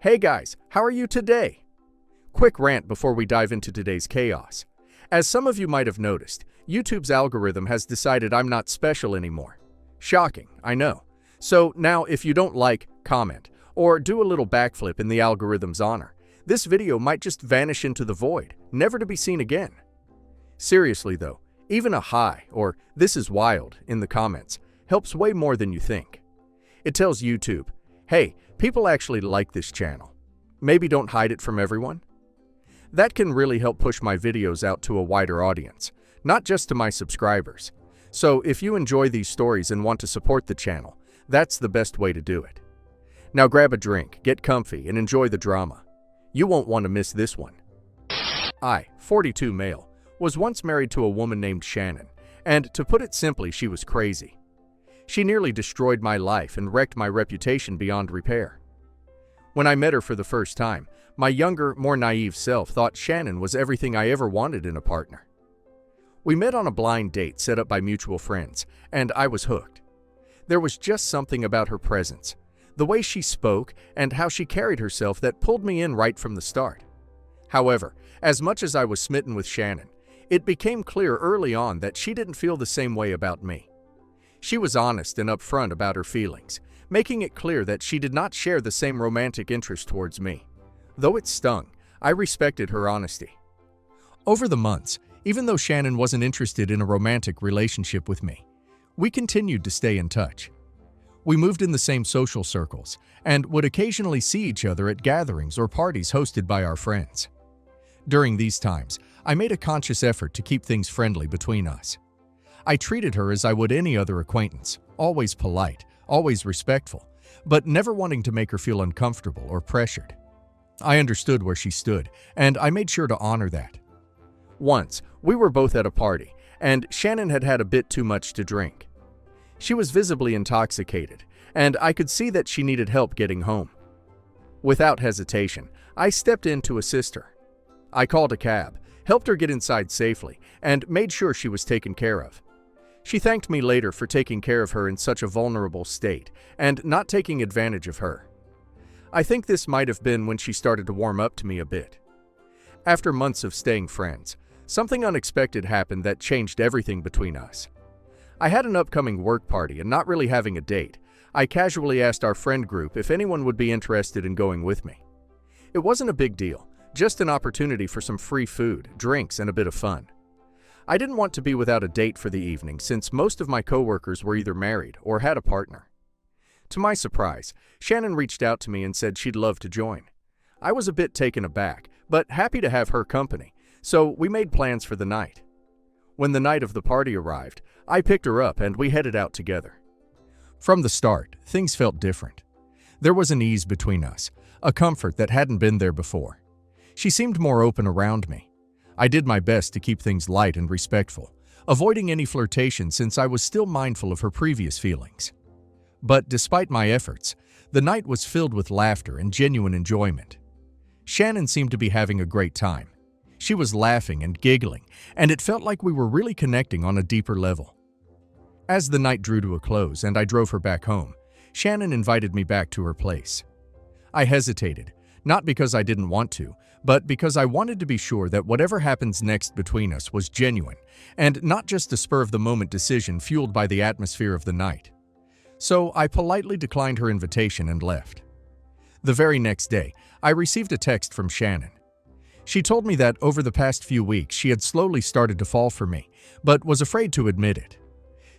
Hey guys, how are you today? Quick rant before we dive into today's chaos. As some of you might have noticed, YouTube's algorithm has decided I'm not special anymore. Shocking, I know. So now if you don't like, comment, or do a little backflip in the algorithm's honor, this video might just vanish into the void, never to be seen again. Seriously though, even a hi or "this is wild" in the comments helps way more than you think. It tells YouTube, hey, people actually like this channel. Maybe don't hide it from everyone. That can really help push my videos out to a wider audience, not just to my subscribers. So if you enjoy these stories and want to support the channel, that's the best way to do it. Now grab a drink, get comfy, and enjoy the drama. You won't want to miss this one. I, 42 male, was once married to a woman named Shannon, and to put it simply, she was crazy. She nearly destroyed my life and wrecked my reputation beyond repair. When I met her for the first time, my younger, more naive self thought Shannon was everything I ever wanted in a partner. We met on a blind date set up by mutual friends, and I was hooked. There was just something about her presence, the way she spoke and how she carried herself that pulled me in right from the start. However, as much as I was smitten with Shannon, it became clear early on that she didn't feel the same way about me. She was honest and upfront about her feelings, making it clear that she did not share the same romantic interest towards me. Though it stung, I respected her honesty. Over the months, even though Shannon wasn't interested in a romantic relationship with me, we continued to stay in touch. We moved in the same social circles and would occasionally see each other at gatherings or parties hosted by our friends. During these times, I made a conscious effort to keep things friendly between us. I treated her as I would any other acquaintance, always polite, always respectful, but never wanting to make her feel uncomfortable or pressured. I understood where she stood, and I made sure to honor that. Once, we were both at a party, and Shannon had had a bit too much to drink. She was visibly intoxicated, and I could see that she needed help getting home. Without hesitation, I stepped in to assist her. I called a cab, helped her get inside safely, and made sure she was taken care of. She thanked me later for taking care of her in such a vulnerable state and not taking advantage of her. I think this might have been when she started to warm up to me a bit. After months of staying friends, something unexpected happened that changed everything between us. I had an upcoming work party and not really having a date, I casually asked our friend group if anyone would be interested in going with me. It wasn't a big deal, just an opportunity for some free food, drinks, and a bit of fun. I didn't want to be without a date for the evening since most of my coworkers were either married or had a partner. To my surprise, Shannon reached out to me and said she'd love to join. I was a bit taken aback, but happy to have her company, so we made plans for the night. When the night of the party arrived, I picked her up and we headed out together. From the start, things felt different. There was an ease between us, a comfort that hadn't been there before. She seemed more open around me. I did my best to keep things light and respectful, avoiding any flirtation since I was still mindful of her previous feelings. But despite my efforts, the night was filled with laughter and genuine enjoyment. Shannon seemed to be having a great time. She was laughing and giggling, and it felt like we were really connecting on a deeper level. As the night drew to a close and I drove her back home, Shannon invited me back to her place. I hesitated, not because I didn't want to, but because I wanted to be sure that whatever happens next between us was genuine and not just a spur-of-the-moment decision fueled by the atmosphere of the night. So I politely declined her invitation and left. The very next day, I received a text from Shannon. She told me that over the past few weeks she had slowly started to fall for me, but was afraid to admit it.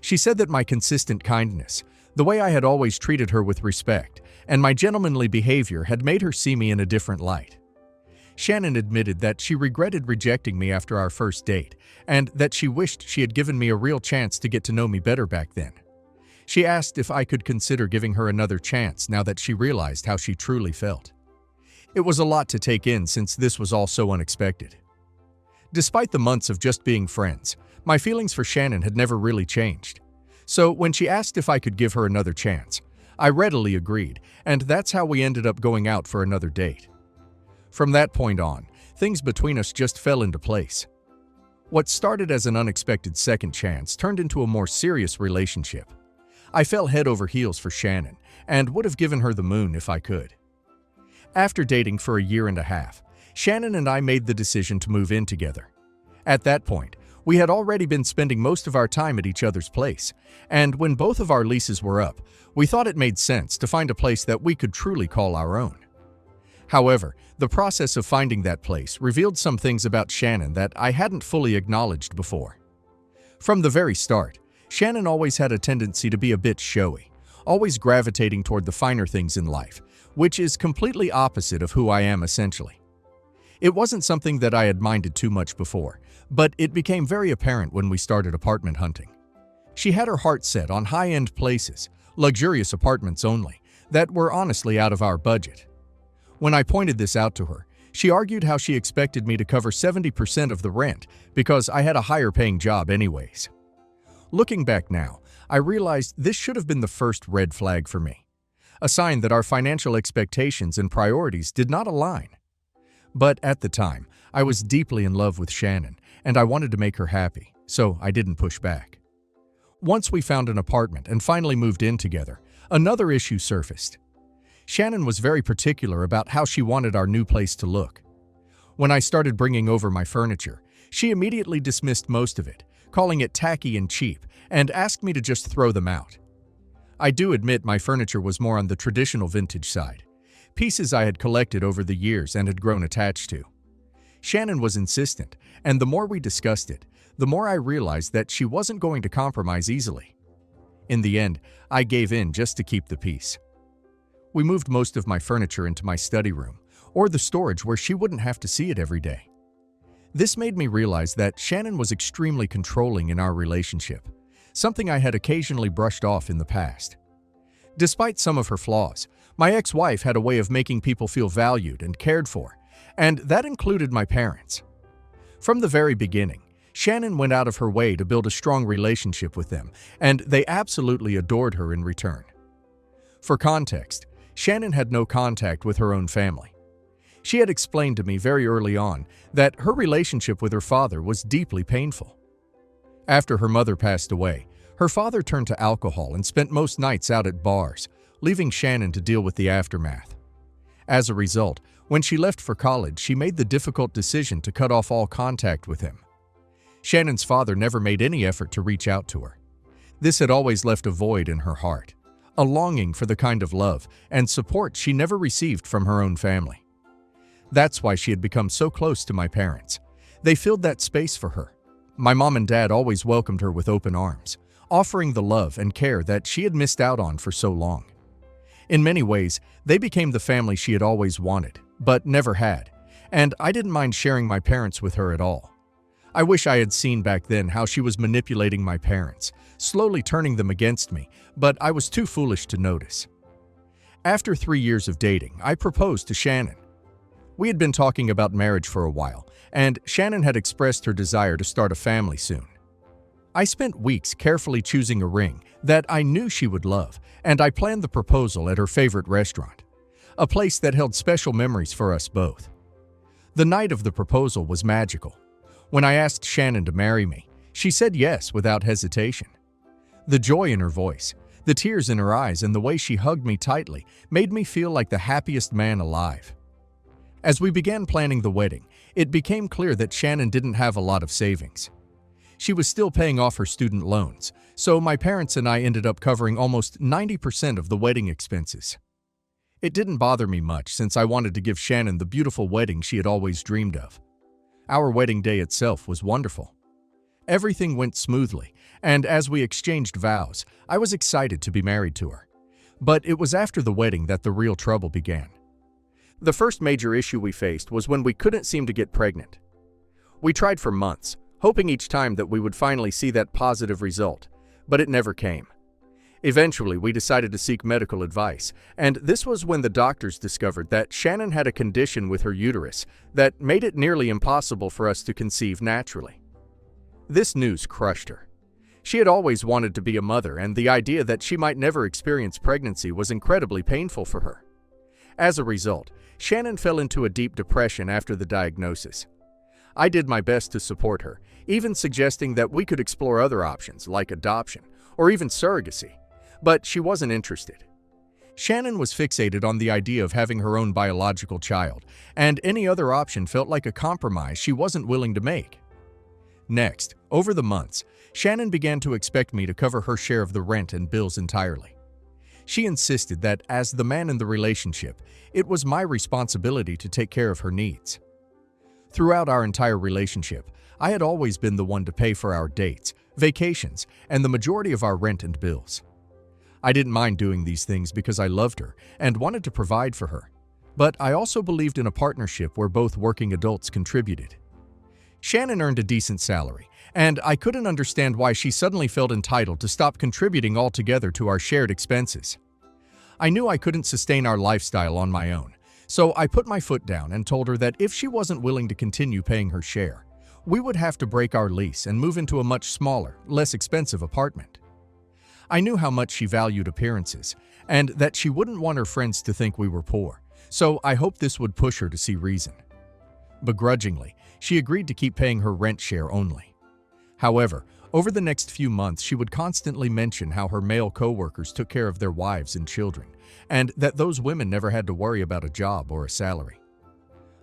She said that my consistent kindness, the way I had always treated her with respect, and my gentlemanly behavior had made her see me in a different light. Shannon admitted that she regretted rejecting me after our first date, and that she wished she had given me a real chance to get to know me better back then. She asked if I could consider giving her another chance now that she realized how she truly felt. It was a lot to take in since this was all so unexpected. Despite the months of just being friends, my feelings for Shannon had never really changed. So when she asked if I could give her another chance, I readily agreed, and that's how we ended up going out for another date. From that point on, things between us just fell into place. What started as an unexpected second chance turned into a more serious relationship. I fell head over heels for Shannon and would have given her the moon if I could. After dating for a year and a half, Shannon and I made the decision to move in together. At that point, we had already been spending most of our time at each other's place, and when both of our leases were up, we thought it made sense to find a place that we could truly call our own. However, the process of finding that place revealed some things about Shannon that I hadn't fully acknowledged before. From the very start, Shannon always had a tendency to be a bit showy, always gravitating toward the finer things in life, which is completely opposite of who I am essentially. It wasn't something that I had minded too much before, but it became very apparent when we started apartment hunting. She had her heart set on high-end places, luxurious apartments only, that were honestly out of our budget. When I pointed this out to her, she argued how she expected me to cover 70% of the rent because I had a higher-paying job anyways. Looking back now, I realized this should have been the first red flag for me, a sign that our financial expectations and priorities did not align. But at the time, I was deeply in love with Shannon, and I wanted to make her happy, so I didn't push back. Once we found an apartment and finally moved in together, another issue surfaced. Shannon was very particular about how she wanted our new place to look. When I started bringing over my furniture, she immediately dismissed most of it, calling it tacky and cheap, and asked me to just throw them out. I do admit my furniture was more on the traditional vintage side, pieces I had collected over the years and had grown attached to. Shannon was insistent, and the more we discussed it, the more I realized that she wasn't going to compromise easily. In the end, I gave in just to keep the peace. We moved most of my furniture into my study room, or the storage where she wouldn't have to see it every day. This made me realize that Shannon was extremely controlling in our relationship, something I had occasionally brushed off in the past. Despite some of her flaws, my ex-wife had a way of making people feel valued and cared for, and that included my parents. From the very beginning, Shannon went out of her way to build a strong relationship with them, and they absolutely adored her in return. For context, Shannon had no contact with her own family. She had explained to me very early on that her relationship with her father was deeply painful. After her mother passed away, her father turned to alcohol and spent most nights out at bars, leaving Shannon to deal with the aftermath. As a result, when she left for college, she made the difficult decision to cut off all contact with him. Shannon's father never made any effort to reach out to her. This had always left a void in her heart, a longing for the kind of love and support she never received from her own family. That's why she had become so close to my parents. They filled that space for her. My mom and dad always welcomed her with open arms, offering the love and care that she had missed out on for so long. In many ways, they became the family she had always wanted, but never had, and I didn't mind sharing my parents with her at all. I wish I had seen back then how she was manipulating my parents, slowly turning them against me, but I was too foolish to notice. After 3 years of dating, I proposed to Shannon. We had been talking about marriage for a while, and Shannon had expressed her desire to start a family soon. I spent weeks carefully choosing a ring that I knew she would love, and I planned the proposal at her favorite restaurant, a place that held special memories for us both. The night of the proposal was magical. When I asked Shannon to marry me, she said yes without hesitation. The joy in her voice, the tears in her eyes, and the way she hugged me tightly made me feel like the happiest man alive. As we began planning the wedding, it became clear that Shannon didn't have a lot of savings. She was still paying off her student loans, so my parents and I ended up covering almost 90% of the wedding expenses. It didn't bother me much since I wanted to give Shannon the beautiful wedding she had always dreamed of. Our wedding day itself was wonderful. Everything went smoothly, and as we exchanged vows, I was excited to be married to her. But it was after the wedding that the real trouble began. The first major issue we faced was when we couldn't seem to get pregnant. We tried for months, hoping each time that we would finally see that positive result, but it never came. Eventually, we decided to seek medical advice, and this was when the doctors discovered that Shannon had a condition with her uterus that made it nearly impossible for us to conceive naturally. This news crushed her. She had always wanted to be a mother, and the idea that she might never experience pregnancy was incredibly painful for her. As a result, Shannon fell into a deep depression after the diagnosis. I did my best to support her, even suggesting that we could explore other options like adoption or even surrogacy, but she wasn't interested. Shannon was fixated on the idea of having her own biological child, and any other option felt like a compromise she wasn't willing to make. Next, over the months, Shannon began to expect me to cover her share of the rent and bills entirely. She insisted that, as the man in the relationship, it was my responsibility to take care of her needs. Throughout our entire relationship, I had always been the one to pay for our dates, vacations, and the majority of our rent and bills. I didn't mind doing these things because I loved her and wanted to provide for her, but I also believed in a partnership where both working adults contributed. Shannon earned a decent salary, and I couldn't understand why she suddenly felt entitled to stop contributing altogether to our shared expenses. I knew I couldn't sustain our lifestyle on my own, so I put my foot down and told her that if she wasn't willing to continue paying her share, we would have to break our lease and move into a much smaller, less expensive apartment. I knew how much she valued appearances, and that she wouldn't want her friends to think we were poor, so I hoped this would push her to see reason. Begrudgingly, she agreed to keep paying her rent share only. However, over the next few months, she would constantly mention how her male co-workers took care of their wives and children, and that those women never had to worry about a job or a salary.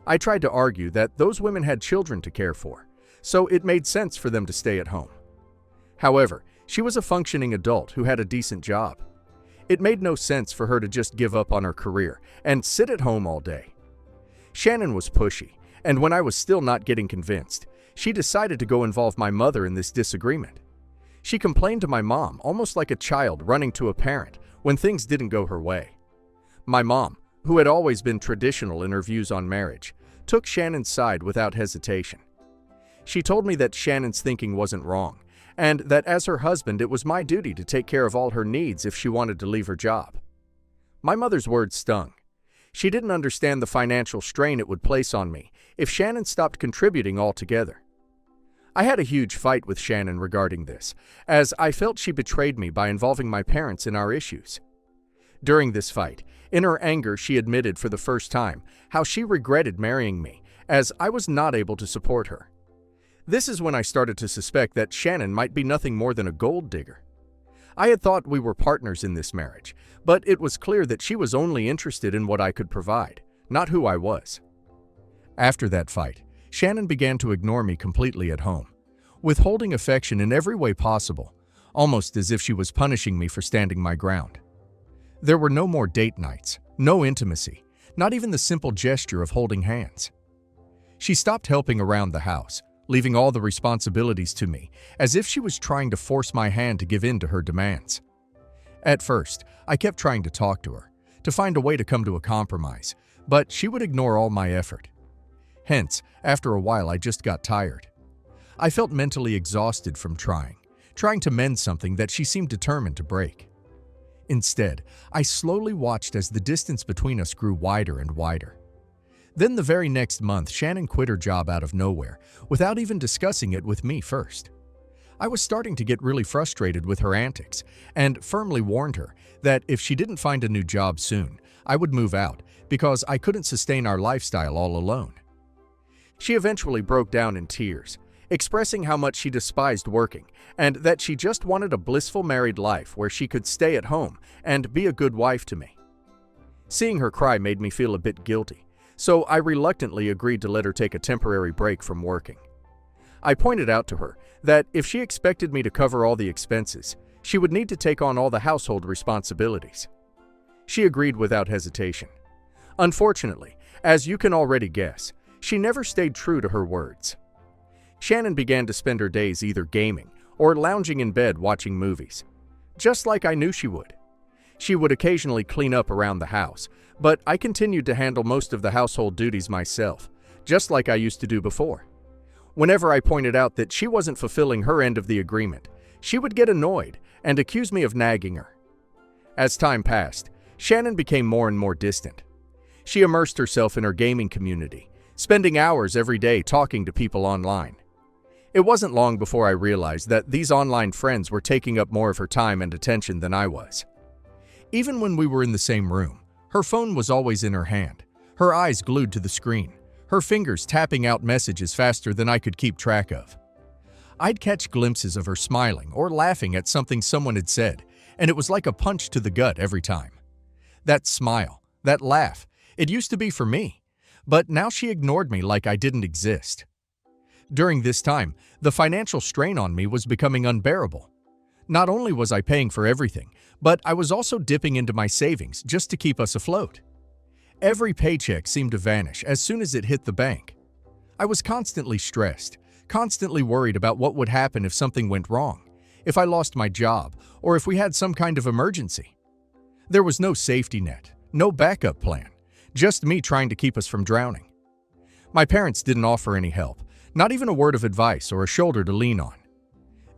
I tried to argue that those women had children to care for, so it made sense for them to stay at home. However, she was a functioning adult who had a decent job. It made no sense for her to just give up on her career and sit at home all day. Shannon was pushy, and when I was still not getting convinced, she decided to go involve my mother in this disagreement. She complained to my mom almost like a child running to a parent when things didn't go her way. My mom, who had always been traditional in her views on marriage, took Shannon's side without hesitation. She told me that Shannon's thinking wasn't wrong, and that as her husband it was my duty to take care of all her needs if she wanted to leave her job. My mother's words stung. She didn't understand the financial strain it would place on me if Shannon stopped contributing altogether. I had a huge fight with Shannon regarding this, as I felt she betrayed me by involving my parents in our issues. During this fight, in her anger, she admitted for the first time how she regretted marrying me, as I was not able to support her. This is when I started to suspect that Shannon might be nothing more than a gold digger. I had thought we were partners in this marriage, but it was clear that she was only interested in what I could provide, not who I was. After that fight, Shannon began to ignore me completely at home, withholding affection in every way possible, almost as if she was punishing me for standing my ground. There were no more date nights, no intimacy, not even the simple gesture of holding hands. She stopped helping around the house, leaving all the responsibilities to me, as if she was trying to force my hand to give in to her demands. At first, I kept trying to talk to her, to find a way to come to a compromise, but she would ignore all my effort. Hence, after a while, I just got tired. I felt mentally exhausted from trying to mend something that she seemed determined to break. Instead, I slowly watched as the distance between us grew wider and wider. Then the very next month, Shannon quit her job out of nowhere, without even discussing it with me first. I was starting to get really frustrated with her antics, and firmly warned her that if she didn't find a new job soon, I would move out because I couldn't sustain our lifestyle all alone. She eventually broke down in tears, expressing how much she despised working and that she just wanted a blissful married life where she could stay at home and be a good wife to me. Seeing her cry made me feel a bit guilty, so I reluctantly agreed to let her take a temporary break from working. I pointed out to her that if she expected me to cover all the expenses, she would need to take on all the household responsibilities. She agreed without hesitation. Unfortunately, as you can already guess, she never stayed true to her words. Shannon began to spend her days either gaming or lounging in bed watching movies, just like I knew she would. She would occasionally clean up around the house, but I continued to handle most of the household duties myself, just like I used to do before. Whenever I pointed out that she wasn't fulfilling her end of the agreement, she would get annoyed and accuse me of nagging her. As time passed, Shannon became more and more distant. She immersed herself in her gaming community, spending hours every day talking to people online. It wasn't long before I realized that these online friends were taking up more of her time and attention than I was. Even when we were in the same room, her phone was always in her hand, her eyes glued to the screen, her fingers tapping out messages faster than I could keep track of. I'd catch glimpses of her smiling or laughing at something someone had said, and it was like a punch to the gut every time. That smile, that laugh, it used to be for me. But now she ignored me like I didn't exist. During this time, the financial strain on me was becoming unbearable. Not only was I paying for everything, but I was also dipping into my savings just to keep us afloat. Every paycheck seemed to vanish as soon as it hit the bank. I was constantly stressed, constantly worried about what would happen if something went wrong, if I lost my job, or if we had some kind of emergency. There was no safety net, no backup plan, just me trying to keep us from drowning. My parents didn't offer any help, not even a word of advice or a shoulder to lean on.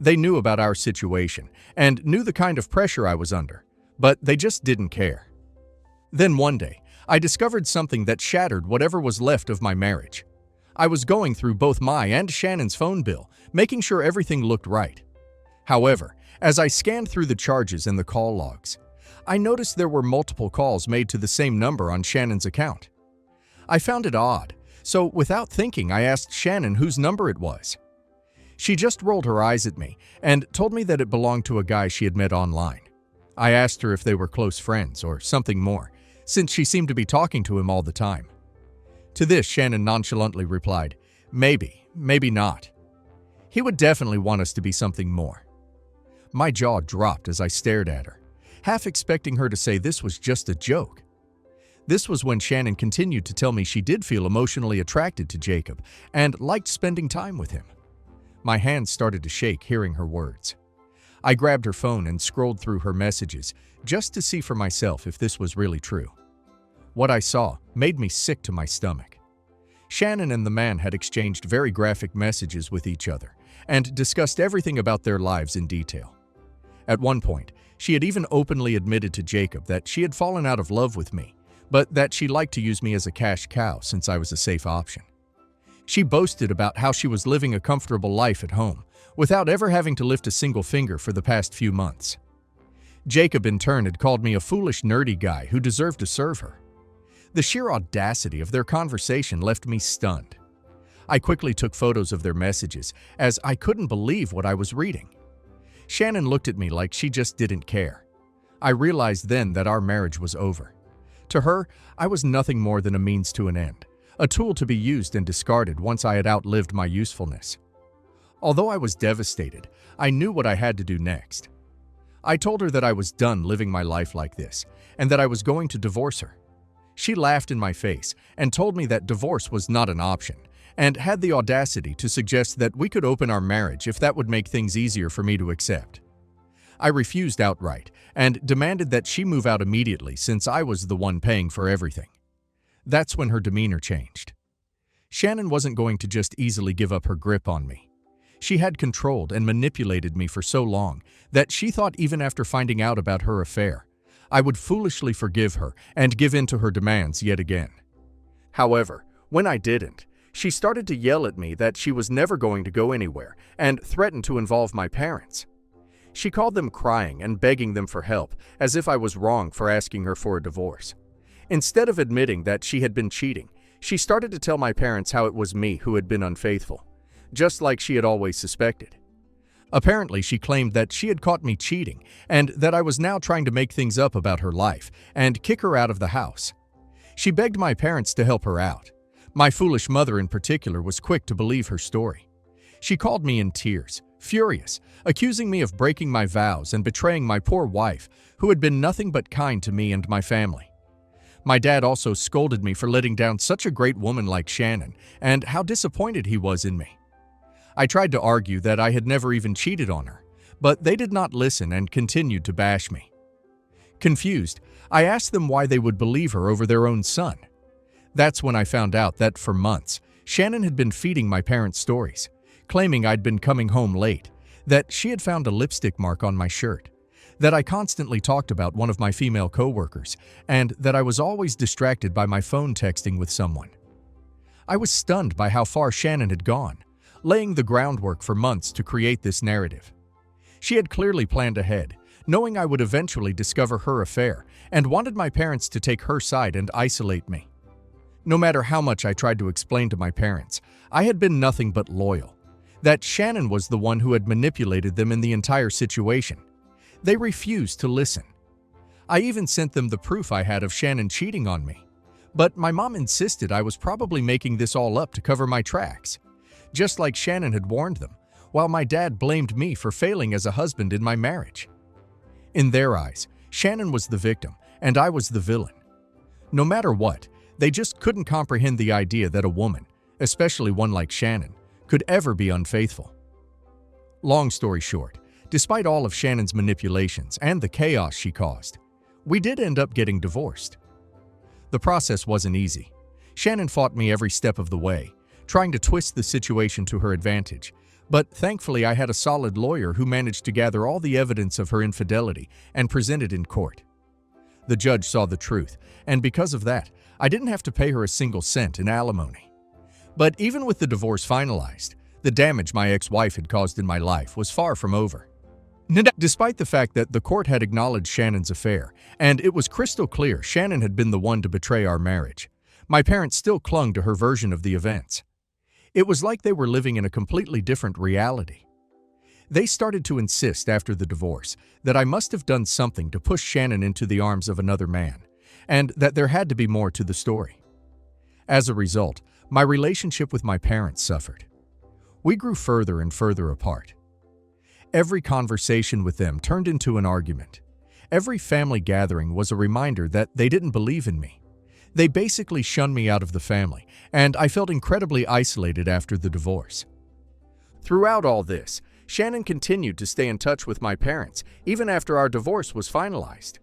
They knew about our situation and knew the kind of pressure I was under, but they just didn't care. Then one day, I discovered something that shattered whatever was left of my marriage. I was going through both my and Shannon's phone bill, making sure everything looked right. However, as I scanned through the charges and the call logs, I noticed there were multiple calls made to the same number on Shannon's account. I found it odd, so without thinking, I asked Shannon whose number it was. She just rolled her eyes at me and told me that it belonged to a guy she had met online. I asked her if they were close friends or something more, since she seemed to be talking to him all the time. To this, Shannon nonchalantly replied, "Maybe, maybe not. He would definitely want us to be something more." My jaw dropped as I stared at her, half expecting her to say this was just a joke. This was when Shannon continued to tell me she did feel emotionally attracted to Jacob and liked spending time with him. My hands started to shake hearing her words. I grabbed her phone and scrolled through her messages just to see for myself if this was really true. What I saw made me sick to my stomach. Shannon and the man had exchanged very graphic messages with each other and discussed everything about their lives in detail. At one point, she had even openly admitted to Jacob that she had fallen out of love with me, but that she liked to use me as a cash cow since I was a safe option. She boasted about how she was living a comfortable life at home, without ever having to lift a single finger for the past few months. Jacob in turn had called me a foolish, nerdy guy who deserved to serve her. The sheer audacity of their conversation left me stunned. I quickly took photos of their messages, as I couldn't believe what I was reading. Shannon looked at me like she just didn't care. I realized then that our marriage was over. To her, I was nothing more than a means to an end, a tool to be used and discarded once I had outlived my usefulness. Although I was devastated, I knew what I had to do next. I told her that I was done living my life like this, and that I was going to divorce her. She laughed in my face and told me that divorce was not an option, and had the audacity to suggest that we could open our marriage if that would make things easier for me to accept. I refused outright and demanded that she move out immediately since I was the one paying for everything. That's when her demeanor changed. Shannon wasn't going to just easily give up her grip on me. She had controlled and manipulated me for so long that she thought even after finding out about her affair, I would foolishly forgive her and give in to her demands yet again. However, when I didn't, she started to yell at me that she was never going to go anywhere and threatened to involve my parents. She called them crying and begging them for help, as if I was wrong for asking her for a divorce. Instead of admitting that she had been cheating, she started to tell my parents how it was me who had been unfaithful, just like she had always suspected. Apparently, she claimed that she had caught me cheating and that I was now trying to make things up about her life and kick her out of the house. She begged my parents to help her out. My foolish mother in particular was quick to believe her story. She called me in tears, furious, accusing me of breaking my vows and betraying my poor wife, who had been nothing but kind to me and my family. My dad also scolded me for letting down such a great woman like Shannon and how disappointed he was in me. I tried to argue that I had never even cheated on her, but they did not listen and continued to bash me. Confused, I asked them why they would believe her over their own son. That's when I found out that for months, Shannon had been feeding my parents stories, claiming I'd been coming home late, that she had found a lipstick mark on my shirt, that I constantly talked about one of my female coworkers, and that I was always distracted by my phone texting with someone. I was stunned by how far Shannon had gone, laying the groundwork for months to create this narrative. She had clearly planned ahead, knowing I would eventually discover her affair, and wanted my parents to take her side and isolate me. No matter how much I tried to explain to my parents, I had been nothing but loyal, that Shannon was the one who had manipulated them in the entire situation. They refused to listen. I even sent them the proof I had of Shannon cheating on me. But my mom insisted I was probably making this all up to cover my tracks, just like Shannon had warned them, while my dad blamed me for failing as a husband in my marriage. In their eyes, Shannon was the victim, and I was the villain. No matter what, they just couldn't comprehend the idea that a woman, especially one like Shannon, could ever be unfaithful. Long story short, despite all of Shannon's manipulations and the chaos she caused, we did end up getting divorced. The process wasn't easy. Shannon fought me every step of the way, trying to twist the situation to her advantage, but thankfully I had a solid lawyer who managed to gather all the evidence of her infidelity and present it in court. The judge saw the truth, and because of that, I didn't have to pay her a single cent in alimony. But even with the divorce finalized, the damage my ex-wife had caused in my life was far from over. Despite the fact that the court had acknowledged Shannon's affair, and it was crystal clear Shannon had been the one to betray our marriage, my parents still clung to her version of the events. It was like they were living in a completely different reality. They started to insist after the divorce that I must have done something to push Shannon into the arms of another man, and that there had to be more to the story. As a result, my relationship with my parents suffered. We grew further and further apart. Every conversation with them turned into an argument. Every family gathering was a reminder that they didn't believe in me. They basically shunned me out of the family, and I felt incredibly isolated after the divorce. Throughout all this, Shannon continued to stay in touch with my parents, even after our divorce was finalized.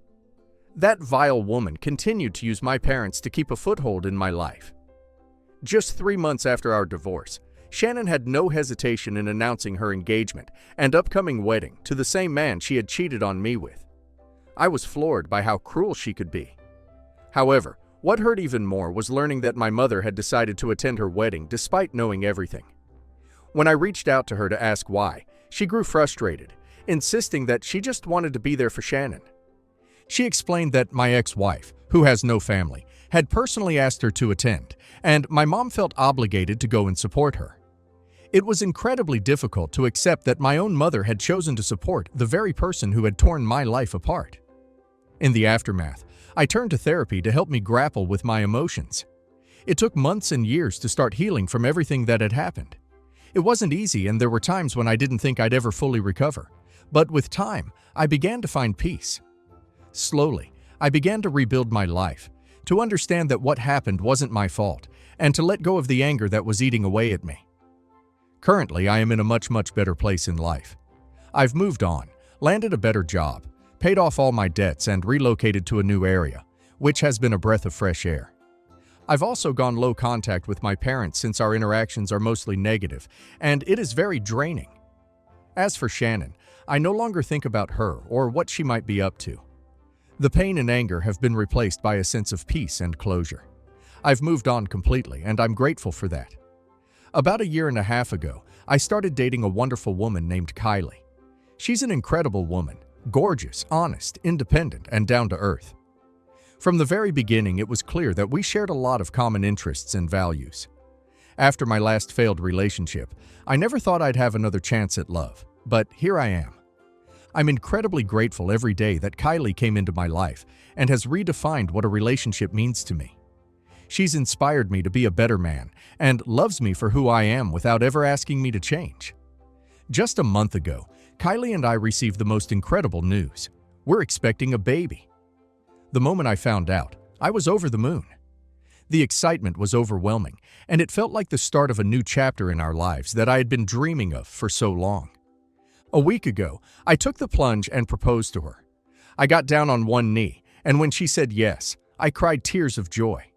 That vile woman continued to use my parents to keep a foothold in my life. Just 3 months after our divorce, Shannon had no hesitation in announcing her engagement and upcoming wedding to the same man she had cheated on me with. I was floored by how cruel she could be. However, what hurt even more was learning that my mother had decided to attend her wedding despite knowing everything. When I reached out to her to ask why, she grew frustrated, insisting that she just wanted to be there for Shannon. She explained that my ex-wife, who has no family, had personally asked her to attend, and my mom felt obligated to go and support her. It was incredibly difficult to accept that my own mother had chosen to support the very person who had torn my life apart. In the aftermath, I turned to therapy to help me grapple with my emotions. It took months and years to start healing from everything that had happened. It wasn't easy, and there were times when I didn't think I'd ever fully recover. But with time, I began to find peace. Slowly, I began to rebuild my life, to understand that what happened wasn't my fault, and to let go of the anger that was eating away at me. Currently, I am in a much better place in life. I've moved on, landed a better job, paid off all my debts, and relocated to a new area, which has been a breath of fresh air. I've also gone low contact with my parents since our interactions are mostly negative, and it is very draining. As for Shannon, I no longer think about her or what she might be up to. The pain and anger have been replaced by a sense of peace and closure. I've moved on completely, and I'm grateful for that. About 1.5 years ago, I started dating a wonderful woman named Kylie. She's an incredible woman, gorgeous, honest, independent, and down to earth. From the very beginning, it was clear that we shared a lot of common interests and values. After my last failed relationship, I never thought I'd have another chance at love, but here I am. I'm incredibly grateful every day that Kylie came into my life and has redefined what a relationship means to me. She's inspired me to be a better man and loves me for who I am without ever asking me to change. Just a month ago, Kylie and I received the most incredible news. We're expecting a baby. The moment I found out, I was over the moon. The excitement was overwhelming, and it felt like the start of a new chapter in our lives that I had been dreaming of for so long. A week ago, I took the plunge and proposed to her. I got down on one knee, and when she said yes, I cried tears of joy.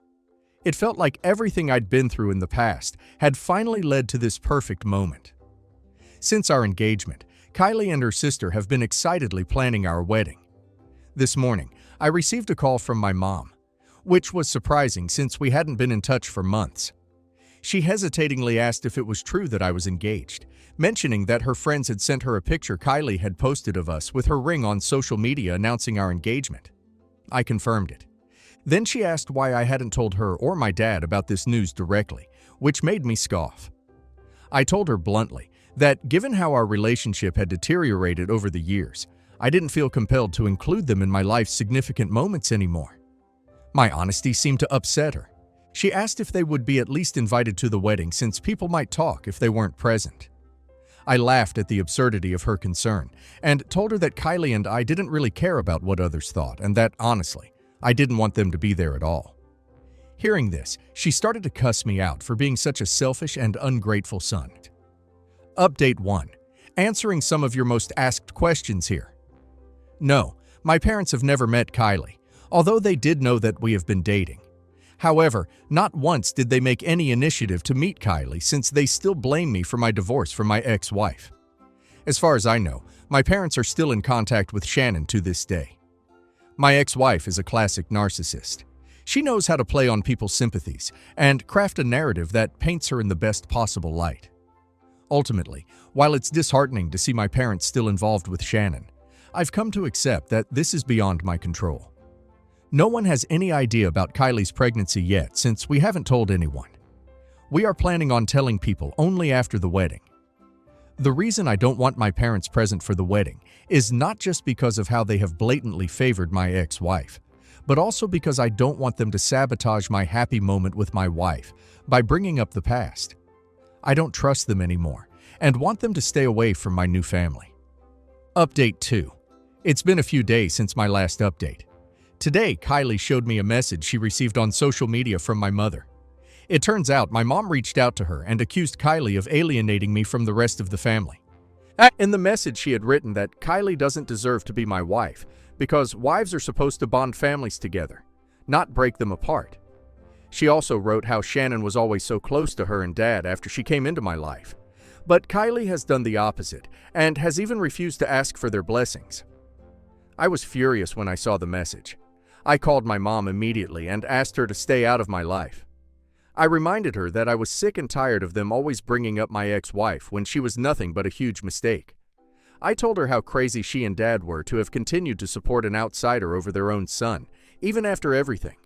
It felt like everything I'd been through in the past had finally led to this perfect moment. Since our engagement, Kylie and her sister have been excitedly planning our wedding. This morning, I received a call from my mom, which was surprising since we hadn't been in touch for months. She hesitatingly asked if it was true that I was engaged, mentioning that her friends had sent her a picture Kylie had posted of us with her ring on social media announcing our engagement. I confirmed it. Then she asked why I hadn't told her or my dad about this news directly, which made me scoff. I told her bluntly that given how our relationship had deteriorated over the years, I didn't feel compelled to include them in my life's significant moments anymore. My honesty seemed to upset her. She asked if they would be at least invited to the wedding since people might talk if they weren't present. I laughed at the absurdity of her concern and told her that Kylie and I didn't really care about what others thought and that, honestly, I didn't want them to be there at all. Hearing this, she started to cuss me out for being such a selfish and ungrateful son. Update 1. Answering some of your most asked questions here. No, my parents have never met Kylie, although they did know that we have been dating. However, not once did they make any initiative to meet Kylie since they still blame me for my divorce from my ex-wife. As far as I know, my parents are still in contact with Shannon to this day. My ex-wife is a classic narcissist. She knows how to play on people's sympathies and craft a narrative that paints her in the best possible light. Ultimately, while it's disheartening to see my parents still involved with Shannon, I've come to accept that this is beyond my control. No one has any idea about Kylie's pregnancy yet since we haven't told anyone. We are planning on telling people only after the wedding. The reason I don't want my parents present for the wedding is not just because of how they have blatantly favored my ex-wife, but also because I don't want them to sabotage my happy moment with my wife by bringing up the past. I don't trust them anymore and want them to stay away from my new family. Update 2. It's been a few days since my last update. Today, Kylie showed me a message she received on social media from my mother. It turns out my mom reached out to her and accused Kylie of alienating me from the rest of the family. In the message, she had written that Kylie doesn't deserve to be my wife because wives are supposed to bond families together, not break them apart. She also wrote how Shannon was always so close to her and Dad after she came into my life. But Kylie has done the opposite and has even refused to ask for their blessings. I was furious when I saw the message. I called my mom immediately and asked her to stay out of my life. I reminded her that I was sick and tired of them always bringing up my ex-wife when she was nothing but a huge mistake. I told her how crazy she and Dad were to have continued to support an outsider over their own son, even after everything.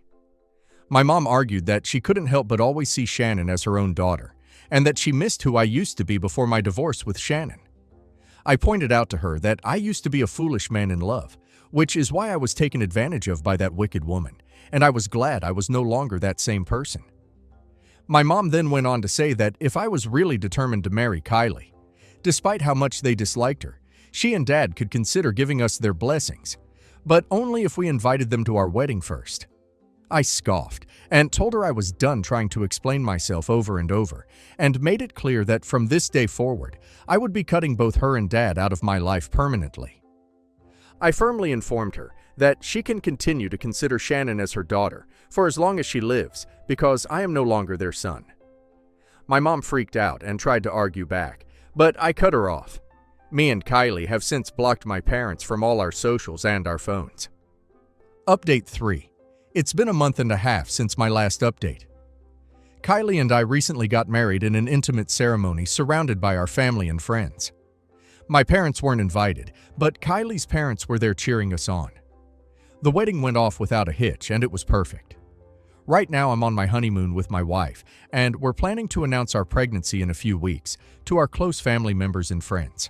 My mom argued that she couldn't help but always see Shannon as her own daughter, and that she missed who I used to be before my divorce with Shannon. I pointed out to her that I used to be a foolish man in love, which is why I was taken advantage of by that wicked woman, and I was glad I was no longer that same person. My mom then went on to say that if I was really determined to marry Kylie, despite how much they disliked her, she and Dad could consider giving us their blessings, but only if we invited them to our wedding first. I scoffed and told her I was done trying to explain myself over and over, and made it clear that from this day forward, I would be cutting both her and Dad out of my life permanently. I firmly informed her that she can continue to consider Shannon as her daughter for as long as she lives because I am no longer their son. My mom freaked out and tried to argue back, but I cut her off. Me and Kylie have since blocked my parents from all our socials and our phones. Update 3. It's been a month and a half since my last update. Kylie and I recently got married in an intimate ceremony surrounded by our family and friends. My parents weren't invited, but Kylie's parents were there cheering us on. The wedding went off without a hitch, and it was perfect. Right now I'm on my honeymoon with my wife, and we're planning to announce our pregnancy in a few weeks to our close family members and friends.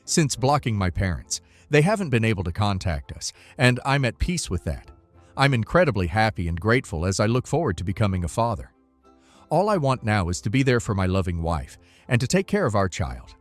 Since blocking my parents, they haven't been able to contact us, and I'm at peace with that. I'm incredibly happy and grateful as I look forward to becoming a father. All I want now is to be there for my loving wife and to take care of our child.